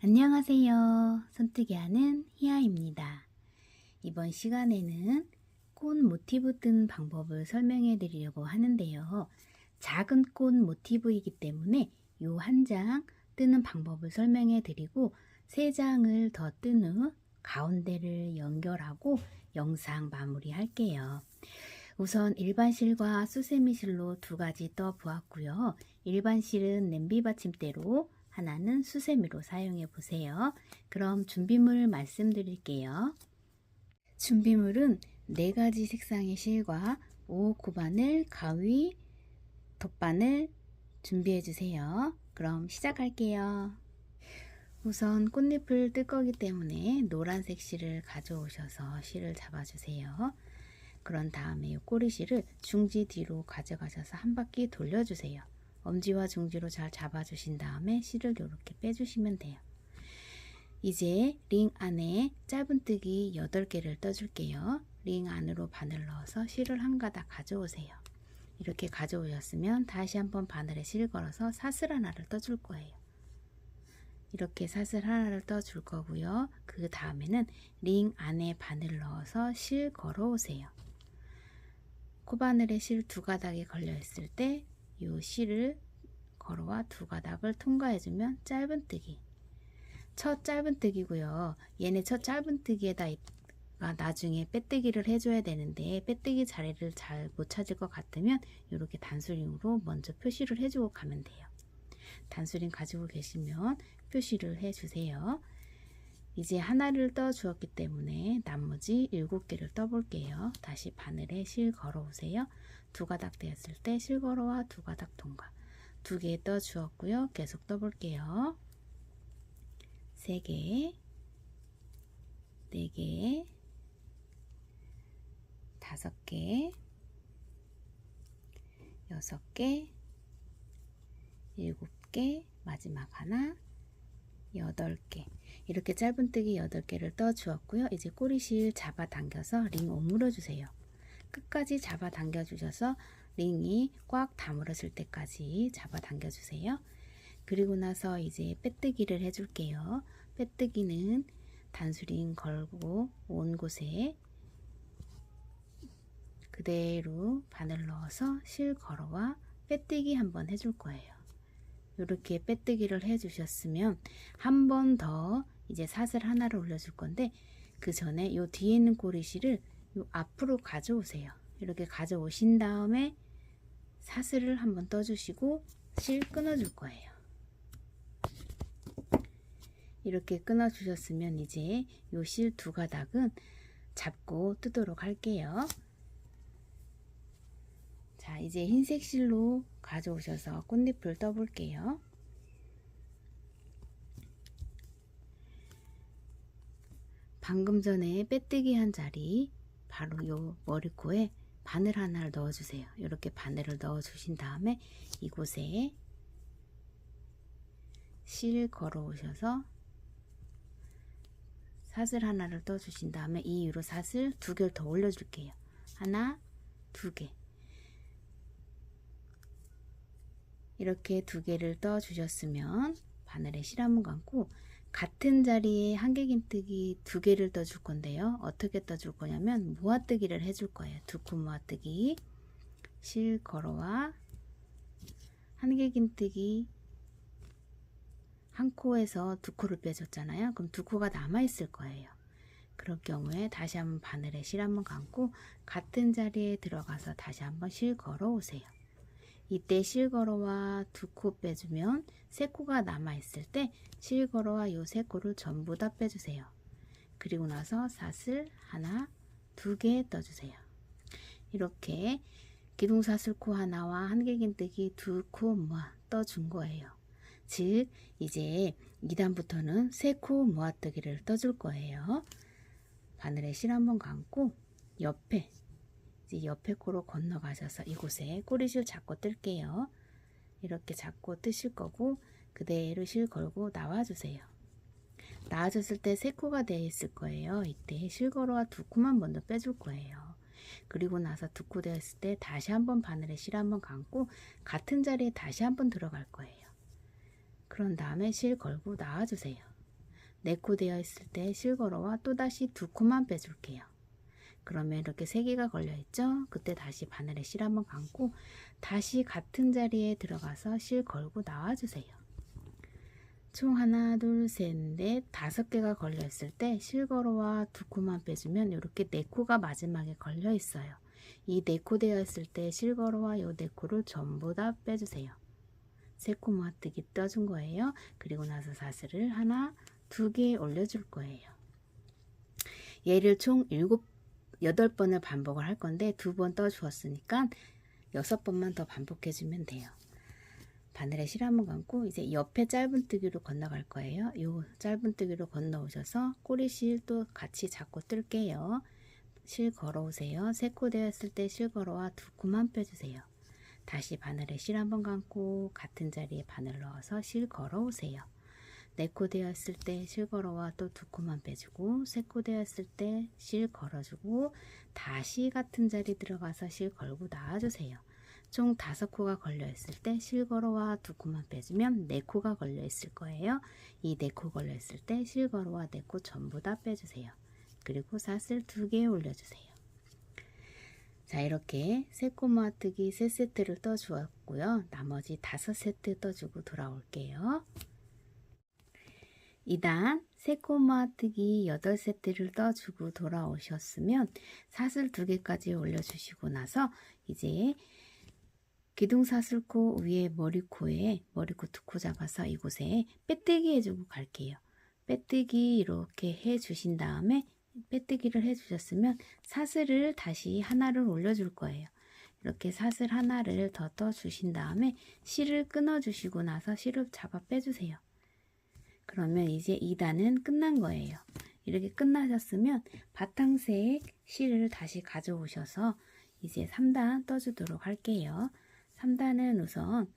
안녕하세요. 손뜨기 하는 희아입니다. 이번 시간에는 꽃 모티브 뜨는 방법을 설명해 드리려고 하는데요. 작은 꽃 모티브이기 때문에 이 한 장 뜨는 방법을 설명해 드리고 3장을 더 뜬 후 가운데를 연결하고 영상 마무리 할게요. 우선 일반 실과 수세미 실로 2가지 떠 보았고요. 일반 실은 냄비 받침대로, 하나는 수세미로 사용해 보세요. 그럼 준비물 말씀드릴게요. 준비물은 4가지 색상의 실과 5호 바늘, 가위, 돗바늘 준비해 주세요. 그럼 시작할게요. 우선 꽃잎을 뜰 거기 때문에 노란색 실을 가져오셔서 실을 잡아주세요. 그런 다음에 이 꼬리실을 중지 뒤로 가져가셔서 한 바퀴 돌려주세요. 엄지와 중지로 잘 잡아주신 다음에 실을 이렇게 빼주시면 돼요. 이제 링 안에 짧은뜨기 8개를 떠줄게요. 링 안으로 바늘 넣어서 실을 한 가닥 가져오세요. 이렇게 가져오셨으면 다시 한번 바늘에 실 걸어서 사슬 하나를 떠줄 거예요. 이렇게 사슬 하나를 떠줄 거고요. 그 다음에는 링 안에 바늘 넣어서 실 걸어 오세요. 코바늘에 실 2가닥이 걸려 있을 때 이 실을 걸어와 2가닥을 통과해주면 짧은뜨기. 첫 짧은뜨기고요. 얘네 첫 짧은뜨기에다 나중에 빼뜨기를 해줘야 되는데 빼뜨기 자리를 잘 못 찾을 것 같으면 이렇게 단수링으로 먼저 표시를 해주고 가면 돼요. 단수링 가지고 계시면 표시를 해주세요. 이제 하나를 떠 주었기 때문에 나머지 7개를 떠 볼게요. 다시 바늘에 실 걸어 오세요. 2가닥 되었을 때 실 걸어와 2가닥 통과. 2개 떠 주었고요. 계속 떠 볼게요. 3개, 4개, 5개, 6개, 7개, 마지막 하나, 8개. 이렇게 짧은뜨기 8개를 떠 주었고요. 이제 꼬리실 잡아당겨서 링 오므려 주세요. 끝까지 잡아당겨 주셔서 링이 꽉 다물어질 때까지 잡아당겨 주세요. 그리고 나서 이제 빼뜨기를 해줄게요. 빼뜨기는 단수링 걸고 온 곳에 그대로 바늘 넣어서 실 걸어와 빼뜨기 한번 해줄 거예요. 이렇게 빼뜨기를 해주셨으면 한 번 더 이제 사슬 하나를 올려줄 건데 그 전에 요 뒤에 있는 꼬리실을 요 앞으로 가져오세요. 이렇게 가져오신 다음에 사슬을 한번 떠주시고 실 끊어줄 거예요. 이렇게 끊어주셨으면 이제 요 실 2가닥은 잡고 뜨도록 할게요. 자, 이제 흰색 실로 가져오셔서 꽃잎을 떠볼게요. 방금 전에 빼뜨기 한 자리 바로 요 머리코에 바늘 하나를 넣어주세요. 이렇게 바늘을 넣어주신 다음에 이곳에 실 걸어 오셔서 사슬 하나를 떠주신 다음에 이 위로 사슬 2개를 더 올려줄게요. 하나, 2개. 이렇게 2개를 떠 주셨으면 바늘에 실 한번 감고 같은 자리에 한길긴뜨기 2개를 떠 줄 건데요. 어떻게 떠 줄 거냐면 모아뜨기를 해줄 거예요. 2코 모아뜨기, 실 걸어와 한길긴뜨기 한 코에서 2코를 빼줬잖아요. 그럼 2코가 남아 있을 거예요. 그럴 경우에 다시 한번 바늘에 실 한번 감고 같은 자리에 들어가서 다시 한번 실 걸어 오세요. 이때 실 걸어와 2코 빼주면 3코가 남아 있을 때 실 걸어와 요 3코를 전부 다 빼주세요. 그리고 나서 사슬 하나, 2개 떠주세요. 이렇게 기둥사슬코 하나와 한길긴뜨기 2코 모아 떠준 거예요. 즉 이제 2단부터는 3코 모아뜨기를 떠줄 거예요. 바늘에 실 한번 감고 옆에 코로 건너가셔서 이곳에 꼬리실 잡고 뜰게요. 이렇게 잡고 뜨실 거고 그대로 실 걸고 나와주세요. 나와줬을 때 3코가 되어 있을 거예요. 이때 실 걸어와 2코만 먼저 빼줄 거예요. 그리고 나서 2코 되었을 때 다시 한번 바늘에 실 한번 감고 같은 자리에 다시 한번 들어갈 거예요. 그런 다음에 실 걸고 나와주세요. 4코 되어 있을 때 실걸어와 또다시 2코만 빼줄게요. 그러면 이렇게 3개가 걸려 있죠. 그때 다시 바늘에 실 한번 감고 다시 같은 자리에 들어가서 실 걸고 나와주세요. 총 하나, 둘, 셋, 넷, 5개가 걸려 있을 때 실걸어와 2코만 빼주면 이렇게 4코가 마지막에 걸려 있어요. 이 4코 되어 있을 때 실걸어와 요 4코를 전부 다 빼주세요. 3코 모아뜨기 떠준 거예요. 그리고 나서 사슬을 하나, 2개 올려줄 거예요. 얘를 총 8번을 반복을 할 건데 2번 떠주었으니까 6번만 더 반복해주면 돼요. 바늘에 실 한번 감고 이제 옆에 짧은뜨기로 건너갈 거예요. 요 짧은뜨기로 건너오셔서 꼬리실 또 같이 잡고 뜰게요. 실 걸어오세요. 3코 되었을 때 실 걸어와 2코만 빼주세요. 다시 바늘에 실 한번 감고 같은 자리에 바늘 넣어서 실 걸어오세요. 4코 되었을 때 실 걸어와 또 2코만 빼주고 3코 되었을 때 실 걸어주고 다시 같은 자리 들어가서 실 걸고 나와주세요. 총 5코가 걸려 있을 때 실 걸어와 2코만 빼주면 4코가 걸려 있을 거예요. 이 4코 걸려 있을 때 실 걸어와 4코 전부 다 빼주세요. 그리고 사슬 2개 올려주세요. 자, 이렇게 3코 모아뜨기 3세트를 떠주었고요. 나머지 5세트 떠주고 돌아올게요. 2단 3코 모아뜨기 8세트를 떠주고 돌아오셨으면 사슬 2개까지 올려주시고 나서 이제 기둥사슬코 위에 머리코 2코 잡아서 이곳에 빼뜨기 해주고 갈게요. 빼뜨기 이렇게 해주신 다음에 빼뜨기를 해주셨으면 사슬을 다시 하나를 올려줄 거예요. 이렇게 사슬 하나를 더 떠주신 다음에 실을 끊어주시고 나서 실을 잡아 빼주세요. 그러면 이제 2단은 끝난 거예요. 이렇게 끝나셨으면 바탕색 실을 다시 가져오셔서 이제 3단 떠주도록 할게요. 3단은 우선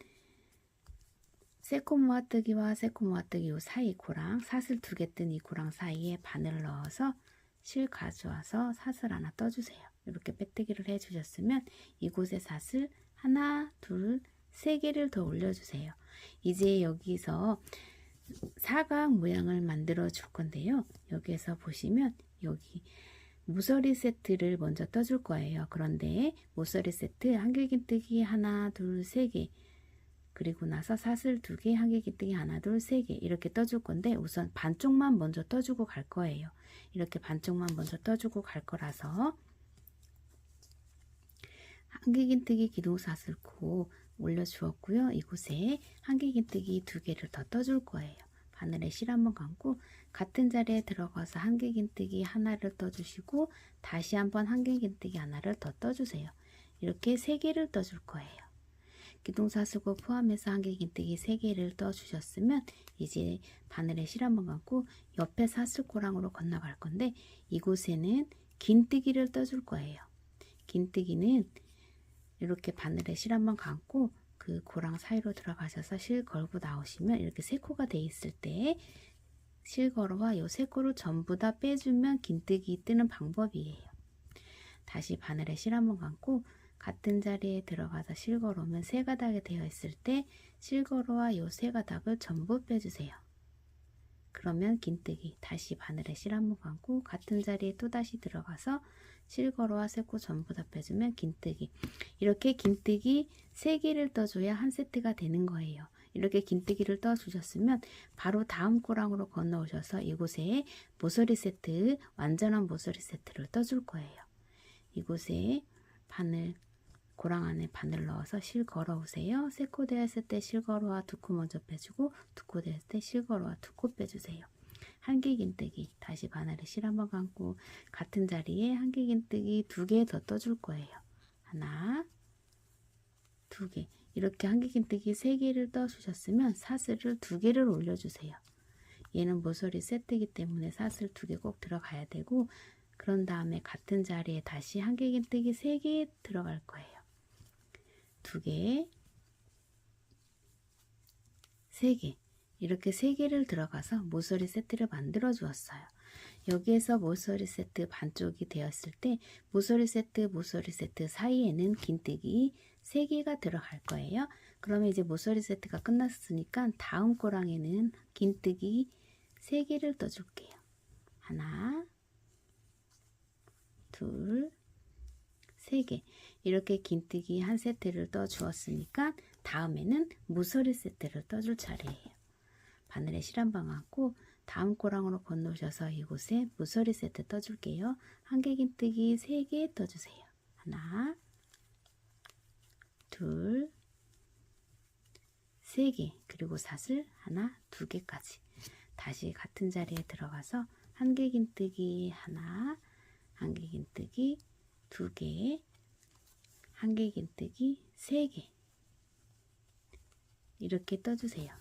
3코 모아뜨기와 3코 모아뜨기 요 사이 코랑 사슬 2개 뜬 이 코랑 사이에 바늘을 넣어서 실 가져와서 사슬 하나 떠주세요. 이렇게 빼뜨기를 해주셨으면 이곳에 사슬 하나, 둘, 3개를 더 올려주세요. 이제 여기서 사각 모양을 만들어 줄 건데요. 여기에서 보시면 여기 모서리 세트를 먼저 떠줄 거예요. 그런데 모서리 세트 한길긴뜨기 하나, 둘, 3개 그리고 나서 사슬 2개, 한길긴뜨기 하나, 둘, 3개 이렇게 떠줄 건데 우선 반쪽만 먼저 떠주고 갈 거예요. 이렇게 반쪽만 먼저 떠주고 갈 거라서 한길긴뜨기 기둥사슬코 올려주었고요. 이곳에 한길긴뜨기 2개를 더 떠줄 거예요. 바늘에 실 한번 감고 같은 자리에 들어가서 한길긴뜨기 하나를 떠주시고 다시 한번 한길긴뜨기 하나를 더 떠주세요. 이렇게 3개를 떠줄 거예요. 기둥사슬코 포함해서 한길긴뜨기 3개를 떠주셨으면 이제 바늘에 실 한번 감고 옆에 사슬코랑으로 건너갈 건데 이곳에는 긴뜨기를 떠줄 거예요. 긴뜨기는 이렇게 바늘에 실 한번 감고 그 고랑 사이로 들어가셔서 실 걸고 나오시면 이렇게 3코가 돼 있을 때 실 걸어와 요 3코를 전부 다 빼주면 긴뜨기 뜨는 방법이에요. 다시 바늘에 실 한번 감고 같은 자리에 들어가서 실 걸어오면 3가닥이 되어 있을 때 실 걸어와 요 3가닥을 전부 빼주세요. 그러면 긴뜨기 다시 바늘에 실 한번 감고 같은 자리에 또다시 들어가서 실 걸어와 3코 전부 다 빼주면 긴뜨기. 이렇게 긴뜨기 3개를 떠줘야 한 세트가 되는 거예요. 이렇게 긴뜨기를 떠주셨으면 바로 다음 꼬랑으로 건너오셔서 이곳에 모서리 세트, 완전한 모서리 세트를 떠줄 거예요. 이곳에 바늘, 고랑 안에 바늘 넣어서 실 걸어오세요. 3코 되었을 때 실 걸어와 2코 먼저 빼주고 2코 되었을 때 실 걸어와 2코 빼주세요. 한길긴뜨기 다시 바늘에 실 한번 감고 같은 자리에 한길긴뜨기 2개 더 떠줄 거예요. 하나, 2개 이렇게 한길긴뜨기 3개를 떠주셨으면 사슬을 2개를 올려주세요. 얘는 모서리 세트이기 때문에 사슬 2개 꼭 들어가야 되고 그런 다음에 같은 자리에 다시 한길긴뜨기 3개 들어갈 거예요. 2개, 3개 이렇게 3개를 들어가서 모서리 세트를 만들어 주었어요. 여기에서 모서리 세트 반쪽이 되었을 때 모서리 세트 사이에는 긴뜨기 3개가 들어갈 거예요. 그러면 이제 모서리 세트가 끝났으니까 다음 꼬랑에는 긴뜨기 3개를 떠줄게요. 하나, 둘, 3개. 이렇게 긴뜨기 한 세트를 떠 주었으니까 다음에는 모서리 세트를 떠줄 차례예요. 바늘에 실 한 방 감고 다음 꼬랑으로 건너오셔서 이곳에 모서리 세트 떠줄게요. 한개 긴뜨기 3개 떠주세요. 하나, 둘, 3개. 그리고 사슬 하나, 2개까지. 다시 같은 자리에 들어가서 한개 긴뜨기 하나, 한개 긴뜨기 2개, 한개 긴뜨기 3개. 이렇게 떠주세요.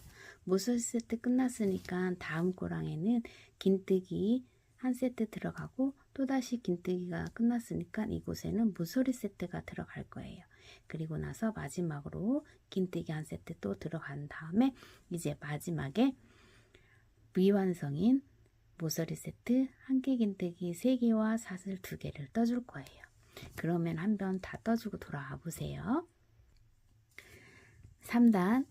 모서리 세트 끝났으니까 다음 꼬랑에는 긴뜨기 한 세트 들어가고 또다시 긴뜨기가 끝났으니까 이곳에는 모서리 세트가 들어갈 거예요. 그리고 나서 마지막으로 긴뜨기 한 세트 또 들어간 다음에 이제 마지막에 미완성인 모서리 세트 한개 긴뜨기 3개와 사슬 2개를 떠줄 거예요. 그러면 한 번 다 떠주고 돌아와 보세요. 3단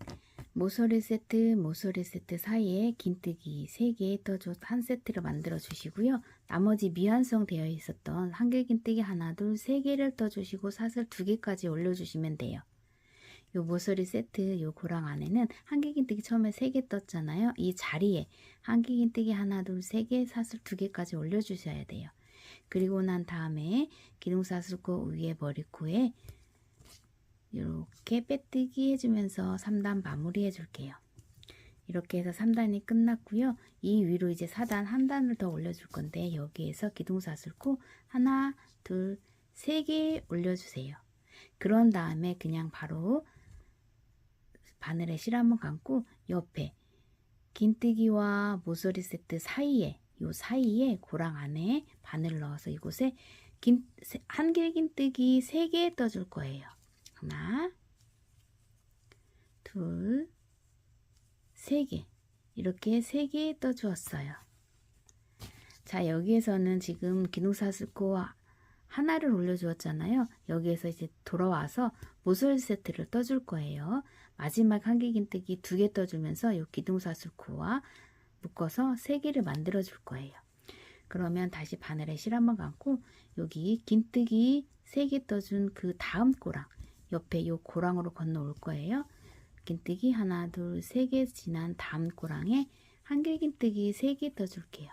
모서리 세트 사이에 긴뜨기 3개 떠줘 한 세트를 만들어 주시고요. 나머지 미완성 되어 있었던 한개 긴뜨기 하나, 둘, 3개를 떠주시고 사슬 2개까지 올려주시면 돼요. 요 모서리 세트 요 고랑 안에는 한개 긴뜨기 처음에 3개 떴잖아요. 이 자리에 한개 긴뜨기 하나, 둘, 3개, 사슬 2개까지 올려주셔야 돼요. 그리고 난 다음에 기둥사슬코 위에 머리코에 이렇게 빼뜨기 해주면서 3단 마무리 해줄게요. 이렇게 해서 3단이 끝났고요. 이 위로 이제 4단 한 단을 더 올려줄 건데 여기에서 기둥사슬코 하나, 둘, 3개 올려주세요. 그런 다음에 그냥 바로 바늘에 실 한번 감고 옆에 긴뜨기와 모서리 세트 사이에 요 사이에 고랑 안에 바늘 넣어서 이곳에 한개 긴뜨기 3개 떠줄 거예요. 하나, 둘, 3개. 이렇게 3개 떠주었어요. 자, 여기에서는 지금 기둥사슬코 하나를 올려주었잖아요. 여기에서 이제 돌아와서 모서리 세트를 떠줄 거예요. 마지막 한개 긴뜨기 2개 떠주면서 요 기둥사슬코와 묶어서 3개를 만들어 줄 거예요. 그러면 다시 바늘에 실 한번 감고 여기 긴뜨기 3개 떠준 그 다음 꼬랑 옆에 요 고랑으로 건너올 거예요. 긴뜨기 하나, 둘, 3개 지난 다음 꼬랑에 한개 긴뜨기 3개 떠줄게요.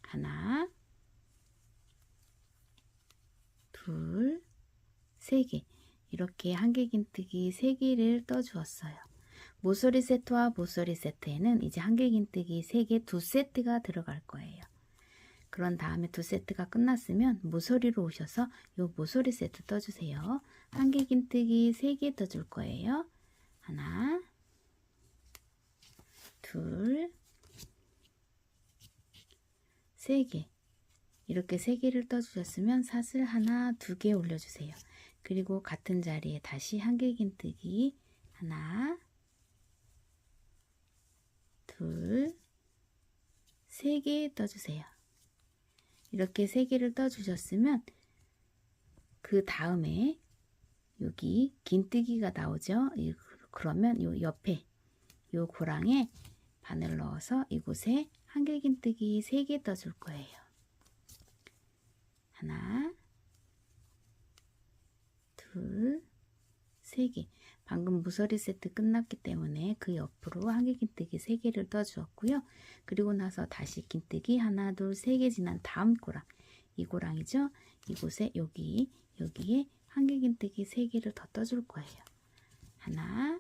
하나, 둘, 3개. 이렇게 한개 긴뜨기 3개를 떠주었어요. 모서리 세트와 모서리 세트에는 이제 한개 긴뜨기 3개 2세트가 들어갈 거예요. 그런 다음에 2세트가 끝났으면 모서리로 오셔서 요 모서리 세트 떠주세요. 한개 긴뜨기 3개 떠줄 거예요. 하나, 둘, 3개. 이렇게 3개를 떠주셨으면 사슬 하나, 2개 올려주세요. 그리고 같은 자리에 다시 한개 긴뜨기 하나, 둘, 3개 떠주세요. 이렇게 3개를 떠주셨으면 그 다음에 여기 긴뜨기가 나오죠. 그러면 요 옆에 요 고랑에 바늘 넣어서 이곳에 한개 긴뜨기 3개 떠줄 거예요. 하나, 둘, 3개. 방금 모서리 세트 끝났기 때문에 그 옆으로 한개 긴뜨기 3개를 떠주었고요. 그리고 나서 다시 긴뜨기 하나, 둘, 3개 지난 다음 고랑, 이 고랑이죠. 이곳에 여기에 한개 긴뜨기 3개를 더 떠줄 거예요. 하나,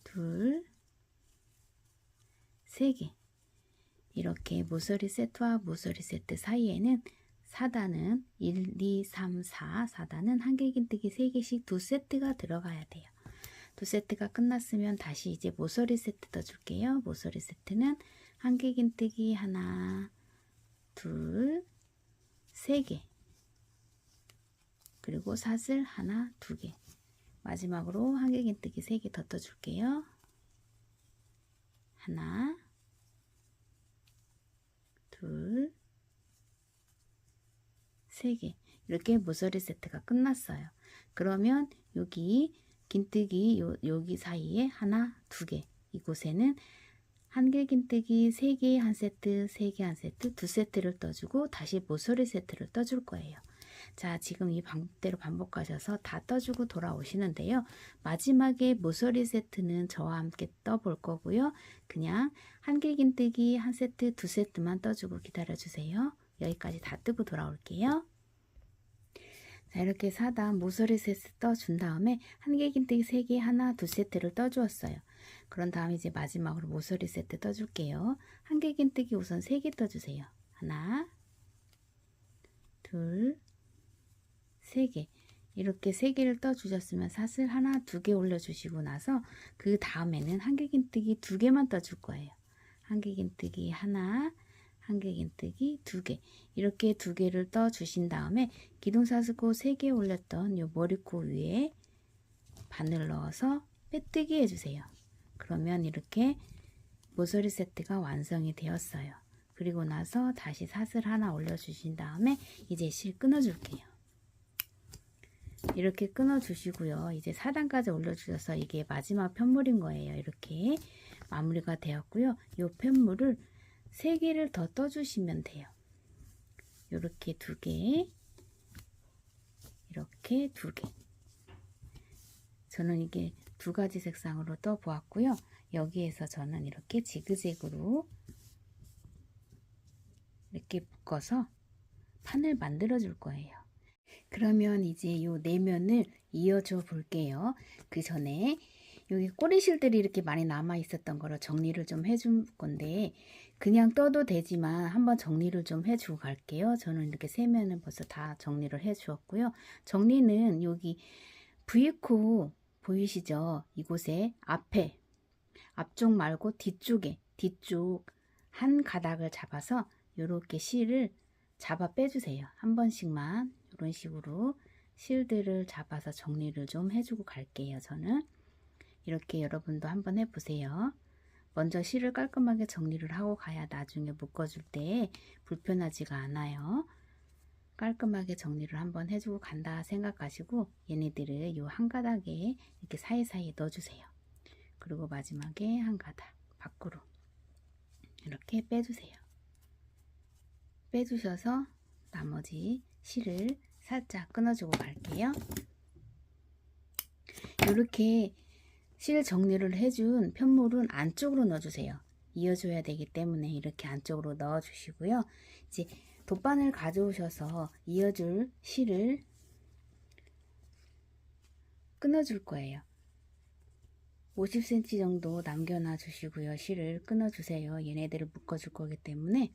둘, 3개. 이렇게 모서리 세트와 모서리 세트 사이에는 4단은 1, 2, 3, 4, 4단은 한개 긴뜨기 3개씩 2세트가 들어가야 돼요. 2세트가 끝났으면 다시 이제 모서리 세트 떠줄게요. 모서리 세트는 한개 긴뜨기 하나, 둘, 3개. 그리고 사슬 하나, 2개. 마지막으로 한개 긴뜨기 3개 더 떠줄게요. 하나, 둘, 3개. 이렇게 모서리 세트가 끝났어요. 그러면 여기 긴뜨기 여기 사이에 하나, 2개. 이곳에는 한길긴뜨기 3개 한 세트, 3개 한 세트, 2세트를 떠주고 다시 모서리 세트를 떠줄 거예요. 자, 지금 이 방법대로 반복하셔서 다 떠주고 돌아오시는데요. 마지막에 모서리 세트는 저와 함께 떠볼 거고요. 그냥 한길긴뜨기 한 세트, 2세트만 떠주고 기다려주세요. 여기까지 다 뜨고 돌아올게요. 자, 이렇게 4단 모서리 세트 떠준 다음에 한길긴뜨기 3개 하나 2세트를 떠주었어요. 그런 다음에 이제 마지막으로 모서리 세트 떠줄게요. 한길긴뜨기 우선 3개 떠주세요. 하나, 둘, 3개. 이렇게 3개를 떠주셨으면 사슬 하나, 2개 올려주시고 나서 그 다음에는 한길긴뜨기 2개만 떠줄 거예요. 한길긴뜨기 하나, 한길긴뜨기 2개. 이렇게 2개를 떠주신 다음에 기둥사슬코 3개 올렸던 요 머리코 위에 바늘 넣어서 빼뜨기 해주세요. 그러면 이렇게 모서리 세트가 완성이 되었어요. 그리고 나서 다시 사슬 하나 올려주신 다음에 이제 실 끊어줄게요. 이렇게 끊어주시고요. 이제 4단까지 올려주셔서 이게 마지막 편물인 거예요. 이렇게 마무리가 되었고요. 이 편물을 3개를 더 떠주시면 돼요. 이렇게 2개, 이렇게 2개. 저는 이게 2가지 색상으로 떠 보았고요. 여기에서 저는 이렇게 지그재그로 이렇게 묶어서 판을 만들어 줄 거예요. 그러면 이제 요 내면을 이어줘 볼게요. 그 전에 여기 꼬리실들이 이렇게 많이 남아 있었던 거를 정리를 좀 해줄 건데 그냥 떠도 되지만 한번 정리를 좀 해주고 갈게요. 저는 이렇게 세 면을 벌써 다 정리를 해 주었고요. 정리는 여기 V코 보이시죠? 이곳에 앞쪽 말고 뒤쪽 한 가닥을 잡아서 이렇게 실을 잡아 빼주세요. 한 번씩만 이런 식으로 실들을 잡아서 정리를 좀 해주고 갈게요. 저는 이렇게 여러분도 한번 해보세요. 먼저 실을 깔끔하게 정리를 하고 가야 나중에 묶어줄 때 불편하지가 않아요. 깔끔하게 정리를 한번 해주고 간다 생각하시고 얘네들을 요 한 가닥에 이렇게 사이사이에 넣어주세요. 그리고 마지막에 한 가닥 밖으로 이렇게 빼주세요. 빼주셔서 나머지 실을 살짝 끊어주고 갈게요. 이렇게 실 정리를 해준 편물은 안쪽으로 넣어주세요. 이어줘야 되기 때문에 이렇게 안쪽으로 넣어주시고요. 이제 돗바늘 가져오셔서 이어줄 실을 끊어줄 거예요. 50cm 정도 남겨놔 주시고요. 실을 끊어주세요. 얘네들을 묶어줄 거기 때문에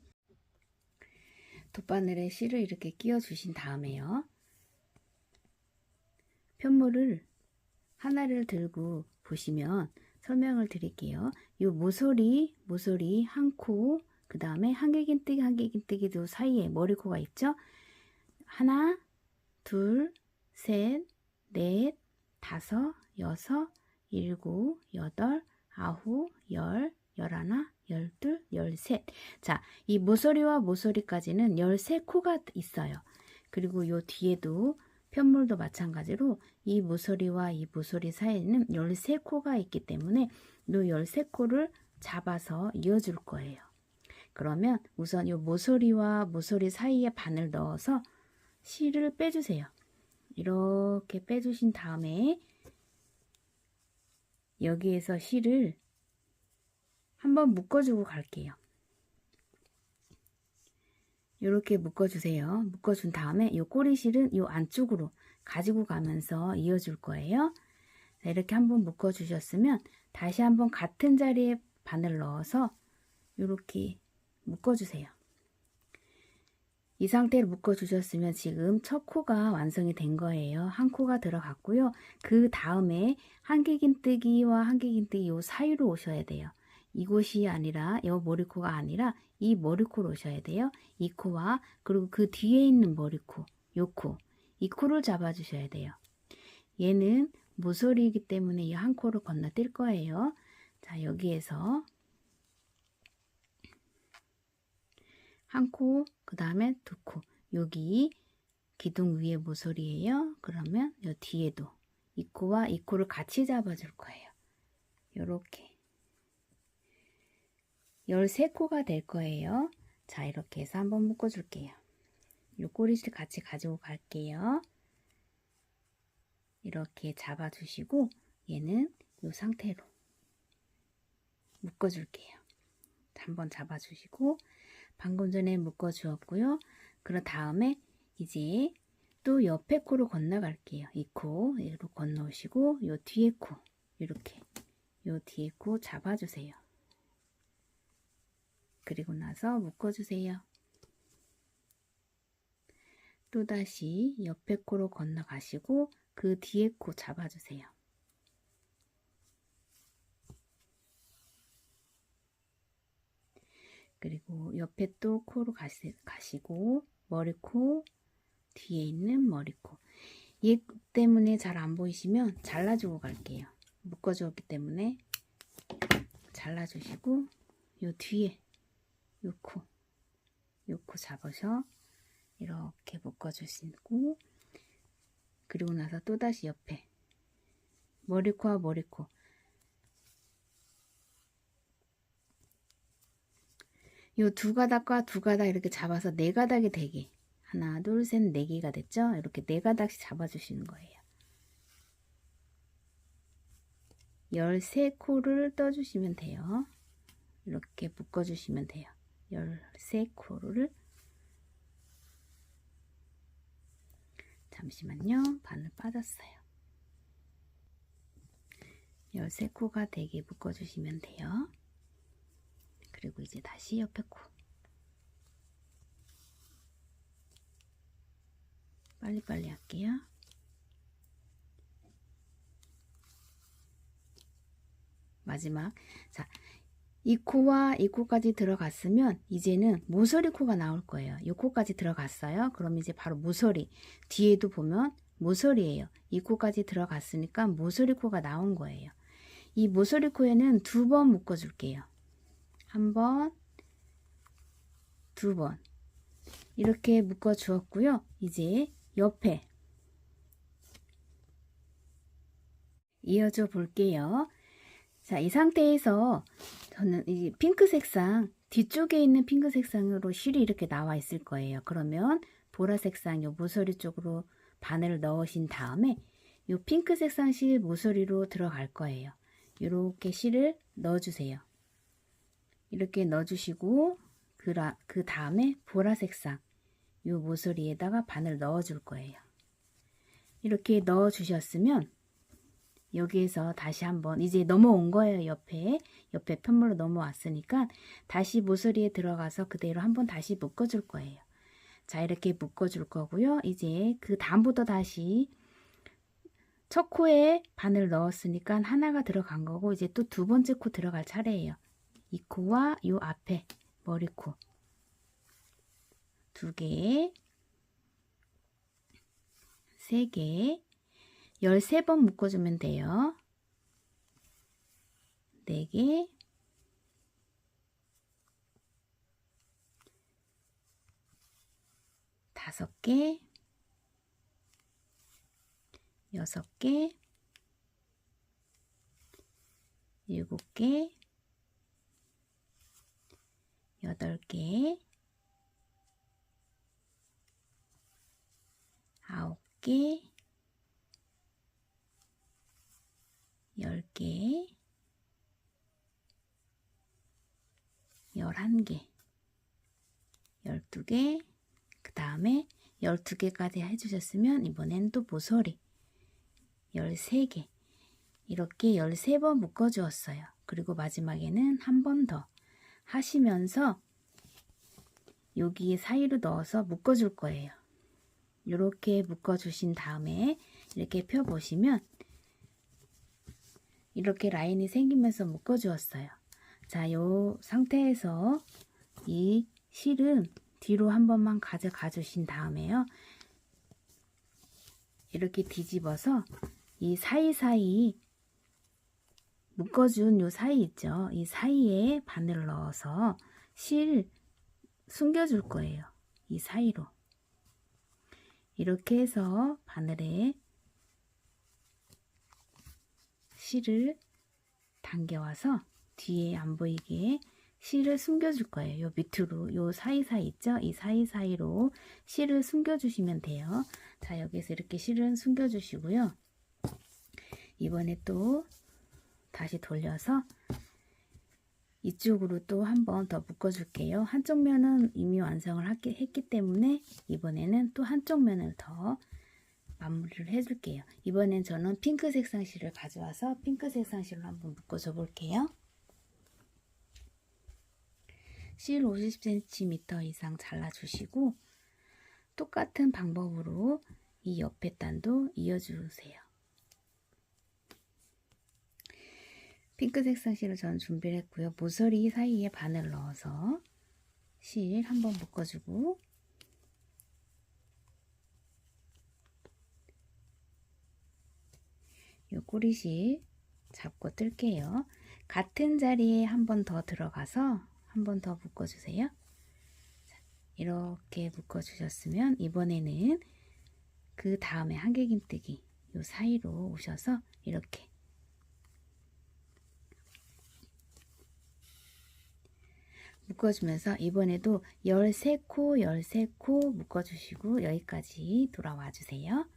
돗바늘에 실을 이렇게 끼워 주신 다음에요. 편물을 하나를 들고 보시면 설명을 드릴게요. 이 모서리 한 코, 그 다음에 한길긴뜨기도 사이에 머리코가 있죠. 하나, 둘, 셋, 넷, 다섯, 여섯, 일곱, 여덟, 아홉, 열, 열하나, 열둘, 열셋. 자, 이 모서리와 모서리까지는 13코가 있어요. 그리고 요 뒤에도 편물도 마찬가지로 이 모서리와 이 모서리 사이에는 13코가 있기 때문에 이 13코를 잡아서 이어줄 거예요. 그러면 우선 이 모서리와 모서리 사이에 바늘 넣어서 실을 빼주세요. 이렇게 빼주신 다음에 여기에서 실을 한번 묶어주고 갈게요. 이렇게 묶어주세요. 묶어준 다음에 이 꼬리실은 이 안쪽으로 가지고 가면서 이어줄 거예요. 자, 이렇게 한번 묶어주셨으면 다시 한번 같은 자리에 바늘 넣어서 이렇게 묶어주세요. 이 상태로 묶어주셨으면 지금 첫 코가 완성이 된 거예요. 한 코가 들어갔고요. 그 다음에 한길긴뜨기와 한길긴뜨기 이 사이로 오셔야 돼요. 이곳이 아니라 이 머리코가 아니라 이 머리코로 오셔야 돼요. 이 코와 그리고 그 뒤에 있는 머리코, 요 코, 이 코를 잡아주셔야 돼요. 얘는 모서리이기 때문에 이 한 코를 건너뛸 거예요. 자, 여기에서 한 코, 그 다음에 두 코. 여기 기둥 위에 모서리예요. 그러면 요 뒤에도 이 코와 이 코를 같이 잡아줄 거예요. 요렇게. 13코가 될 거예요. 자, 이렇게 해서 한번 묶어 줄게요. 요 꼬리실 같이 가지고 갈게요. 이렇게 잡아 주시고 얘는 요 상태로 묶어 줄게요. 한번 잡아 주시고 방금 전에 묶어 주었고요. 그런 다음에 이제 또 옆에 코로 건너갈게요. 이 코로 건너오시고 요 뒤에 코 이렇게 요 뒤에 코 잡아주세요. 그리고 나서 묶어주세요. 또다시 옆에 코로 건너가시고 그 뒤에 코 잡아주세요. 그리고 옆에 또 코로 가시고 머리코 뒤에 있는 머리코 얘 때문에 잘 안 보이시면 잘라주고 갈게요. 묶어주었기 때문에 잘라주시고 요 뒤에 요 코 잡으셔 이렇게 묶어주시고 그리고 나서 또다시 옆에 머리코와 머리코 요 두 가닥과 두 가닥 이렇게 잡아서 네 가닥이 되게 하나 둘 셋 네 개가 됐죠? 이렇게 네 가닥씩 잡아주시는 거예요. 13코를 떠주시면 돼요. 이렇게 묶어주시면 돼요. 13코를 잠시만요. 바늘 빠졌어요. 13코가 되게 묶어주시면 돼요. 그리고 이제 다시 옆에 코 빨리빨리 할게요. 마지막 자, 이 코와 이 코까지 들어갔으면 이제는 모서리 코가 나올 거예요. 이 코까지 들어갔어요. 그럼 이제 바로 모서리 뒤에도 보면 모서리예요. 이 코까지 들어갔으니까 모서리 코가 나온 거예요. 이 모서리 코에는 2번 묶어 줄게요. 1번, 2번 이렇게 묶어 주었고요. 이제 옆에 이어져 볼게요. 자, 이 상태에서 저는 이 핑크 색상 뒤쪽에 있는 핑크 색상으로 실이 이렇게 나와 있을 거예요. 그러면 보라색 상 요 모서리 쪽으로 바늘을 넣으신 다음에 요 핑크 색상 실 모서리로 들어갈 거예요. 이렇게 실을 넣어주세요. 이렇게 넣어주시고 그 다음에 보라색 상 요 모서리에다가 바늘 넣어줄 거예요. 이렇게 넣어주셨으면 여기에서 다시 한번 이제 넘어온 거예요. 옆에 편물로 넘어왔으니까 다시 모서리에 들어가서 그대로 한번 다시 묶어줄 거예요. 자, 이렇게 묶어줄 거고요. 이제 그 다음부터 다시 첫 코에 바늘 넣었으니까 하나가 들어간 거고 이제 또 두 번째 코 들어갈 차례예요. 이 코와 요 앞에 머리코 2개 3개 13번 묶어주면 돼요. 4개 5개 6개 7개 8개 9개 10개 11개 12개 그 다음에 12개까지 해주셨으면 이번엔 또 모서리 13개 이렇게 13번 묶어 주었어요. 그리고 마지막에는 한 번 더 하시면서 여기 사이로 넣어서 묶어 줄 거예요. 이렇게 묶어 주신 다음에 이렇게 펴 보시면 이렇게 라인이 생기면서 묶어 주었어요. 자, 요 상태에서 이 실은 뒤로 한 번만 가져가 주신 다음에요. 이렇게 뒤집어서 이 사이사이 묶어준 요 사이 있죠. 이 사이에 바늘을 넣어서 실 숨겨줄 거예요. 이 사이로. 이렇게 해서 바늘에 실을 당겨와서 뒤에 안 보이게 실을 숨겨줄 거예요. 요 밑으로, 요 사이사이 있죠? 이 사이사이로 실을 숨겨주시면 돼요. 자, 여기서 이렇게 실은 숨겨주시고요. 이번에 또 다시 돌려서 이쪽으로 또 한 번 더 묶어줄게요. 한쪽 면은 이미 완성을 했기 때문에 이번에는 또 한쪽 면을 더 마무리를 해줄게요. 이번엔 저는 핑크색 상실을 가져와서 핑크색 상실로 한번 묶어줘 볼게요. 실 50cm 이상 잘라주시고 똑같은 방법으로 이 옆에 단도 이어주세요. 핑크색 상실을 저는 준비를 했고요. 모서리 사이에 바늘 넣어서 실 한번 묶어주고 요 꼬리실 잡고 뜰게요. 같은 자리에 한 번 더 들어가서 한 번 더 묶어주세요. 이렇게 묶어주셨으면 이번에는 그 다음에 한길김뜨기 요 사이로 오셔서 이렇게 묶어주면서 이번에도 13코 13코 묶어주시고 여기까지 돌아와 주세요.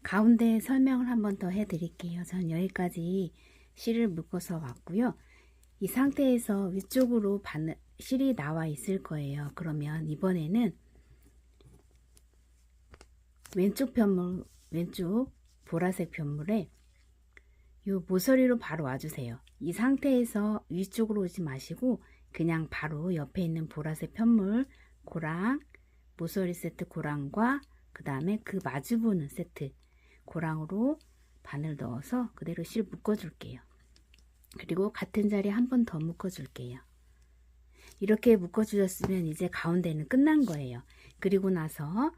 가운데 설명을 한 번 더 해드릴게요. 전 여기까지 실을 묶어서 왔고요. 이 상태에서 위쪽으로 실이 나와 있을 거예요. 그러면 이번에는 왼쪽 편물, 왼쪽 보라색 편물에 요 모서리로 바로 와주세요. 이 상태에서 위쪽으로 오지 마시고 그냥 바로 옆에 있는 보라색 편물 고랑, 모서리 세트 고랑과 그 다음에 그 마주보는 세트 고랑으로 바늘 넣어서 그대로 실 묶어줄게요. 그리고 같은 자리에 한 번 더 묶어줄게요. 이렇게 묶어주셨으면 이제 가운데는 끝난 거예요. 그리고 나서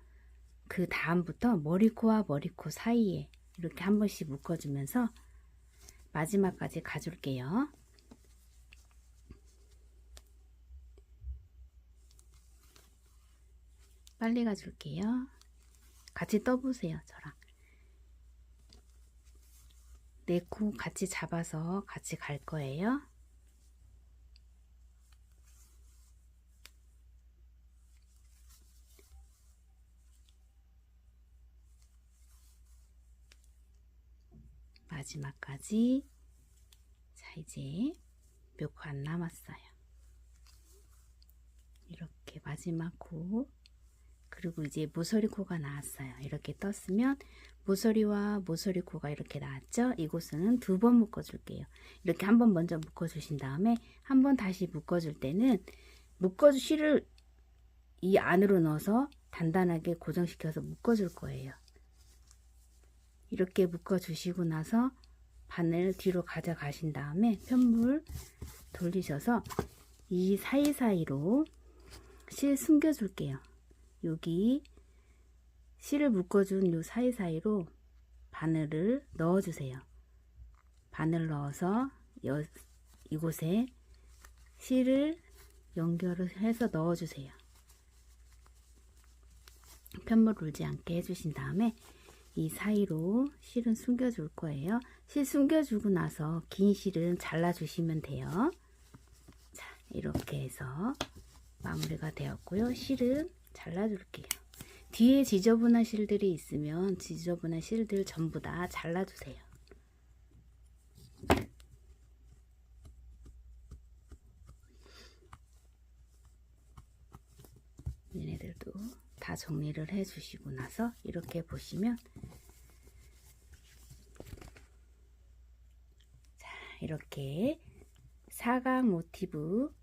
그 다음부터 머리코와 머리코 사이에 이렇게 한 번씩 묶어주면서 마지막까지 가줄게요. 빨리 가줄게요. 같이 떠보세요. 저랑. 네 코 같이 잡아서 같이 갈 거예요. 마지막까지. 자, 이제 몇 코 안 남았어요. 이렇게 마지막 코, 그리고 이제 모서리 코가 나왔어요. 이렇게 떴으면 모서리와 모서리 코가 이렇게 나왔죠. 이곳은 두 번 묶어줄게요. 이렇게 한 번 먼저 묶어주신 다음에 한 번 다시 묶어줄 때는 실을 이 안으로 넣어서 단단하게 고정시켜서 묶어줄 거예요. 이렇게 묶어주시고 나서 바늘 뒤로 가져가신 다음에 편물 돌리셔서 이 사이사이로 실 숨겨줄게요. 여기 실을 묶어준 요 사이사이로 바늘을 넣어주세요. 바늘 넣어서 이곳에 실을 연결을 해서 넣어주세요. 편물 울지 않게 해주신 다음에 이 사이로 실은 숨겨줄 거예요. 실 숨겨주고 나서 긴 실은 잘라주시면 돼요. 자, 이렇게 해서 마무리가 되었고요. 실은 잘라줄게요. 뒤에 지저분한 실들이 있으면 지저분한 실들 전부 다 잘라주세요. 얘네들도 다 정리를 해 주시고 나서 이렇게 보시면 자, 이렇게 사각 모티브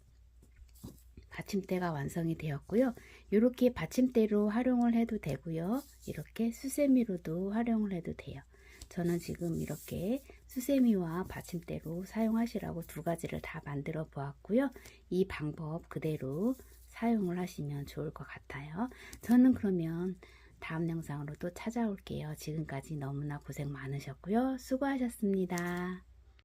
받침대가 완성이 되었고요. 이렇게 받침대로 활용을 해도 되고요. 이렇게 수세미로도 활용을 해도 돼요. 저는 지금 이렇게 수세미와 받침대로 사용하시라고 두 가지를 다 만들어 보았고요. 이 방법 그대로 사용을 하시면 좋을 것 같아요. 저는 그러면 다음 영상으로 또 찾아올게요. 지금까지 너무나 고생 많으셨고요. 수고하셨습니다.